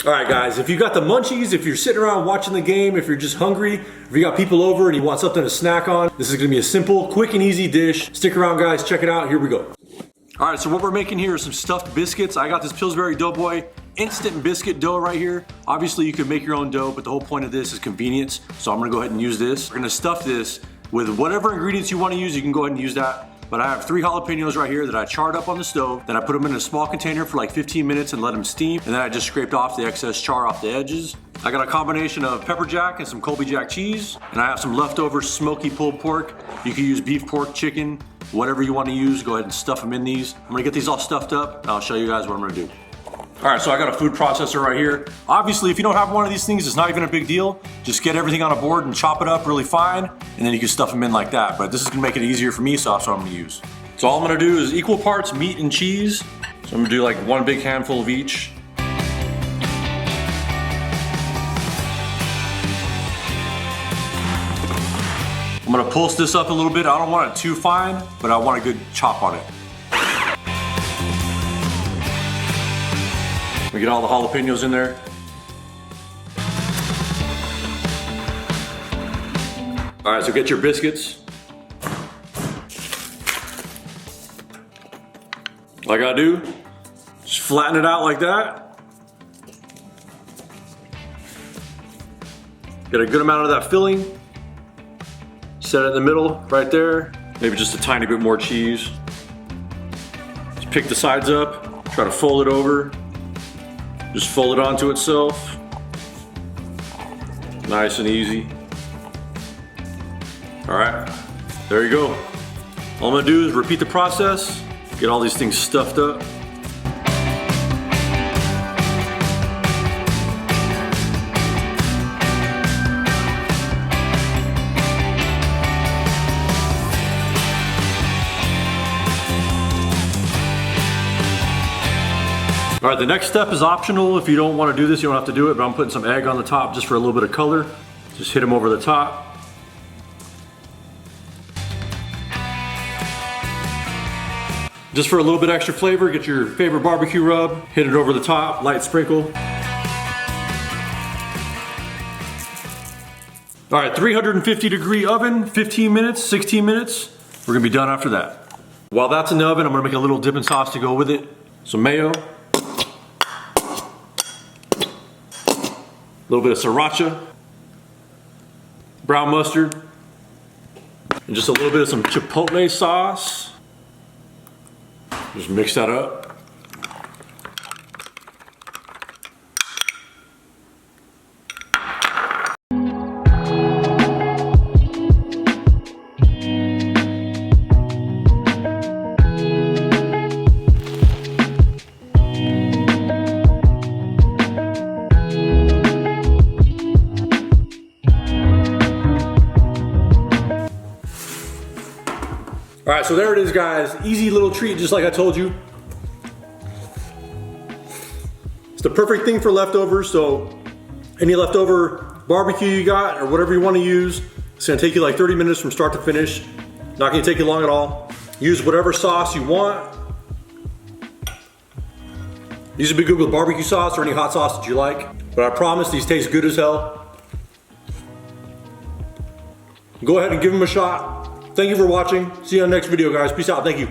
All right, guys, if you got the munchies, if you're sitting around watching the game, if you're just hungry, if you got people over and you want something to snack on, this is gonna be a simple, quick and easy dish. Stick around, guys, check it out, here we go. All right, so what we're making here is some stuffed biscuits. I got this Pillsbury Doughboy instant biscuit dough right here. Obviously, you can make your own dough, but the whole point of this is convenience, so I'm gonna go ahead and use this. We're gonna stuff this with whatever ingredients you wanna use, you can go ahead and use that. But I have 3 jalapeños right here that I charred up on the stove. Then I put them in a small container for like 15 minutes and let them steam. And then I just scraped off the excess char off the edges. I got a combination of pepper jack and some Colby Jack cheese. And I have some leftover smoky pulled pork. You can use beef, pork, chicken, whatever you want to use. Go ahead and stuff them in these. I'm gonna get these all stuffed up and I'll show you guys what I'm gonna do. All right, so I got a food processor right here. Obviously, if you don't have one of these things, it's not even a big deal. Just get everything on a board and chop it up really fine, and then you can stuff them in like that. But this is gonna make it easier for me, so that's what I'm gonna use. So all I'm gonna do is equal parts meat and cheese. So I'm gonna do like 1 big handful of each. I'm gonna pulse this up a little bit. I don't want it too fine, but I want a good chop on it. We get all the jalapeños in there. All right, so get your biscuits. All I gotta do, just flatten it out like that. Get a good amount of that filling. Set it in the middle, right there. Maybe just a tiny bit more cheese. Just pick the sides up, try to fold it over. Just fold it onto itself. Nice and easy. All right, there you go. All I'm gonna do is repeat the process, get all these things stuffed up. All right, the next step is optional. If you don't want to do this, you don't have to do it, but I'm putting some egg on the top just for a little bit of color. Just hit them over the top. Just for a little bit extra flavor, get your favorite barbecue rub, hit it over the top, light sprinkle. All right, 350 degree oven, 15 minutes, 16 minutes. We're gonna be done after that. While that's in the oven, I'm gonna make a little dipping sauce to go with it. Some mayo. A little bit of sriracha, brown mustard, and just a little bit of some chipotle sauce. Just mix that up. All right, so there it is, guys. Easy little treat, just like I told you. It's the perfect thing for leftovers, so any leftover barbecue you got or whatever you want to use, it's gonna take you like 30 minutes from start to finish. Not gonna take you long at all. Use whatever sauce you want. These would be good with barbecue sauce or any hot sauce that you like, but I promise these taste good as hell. Go ahead and give them a shot. Thank you for watching. See you on the next video, guys. Peace out. Thank you.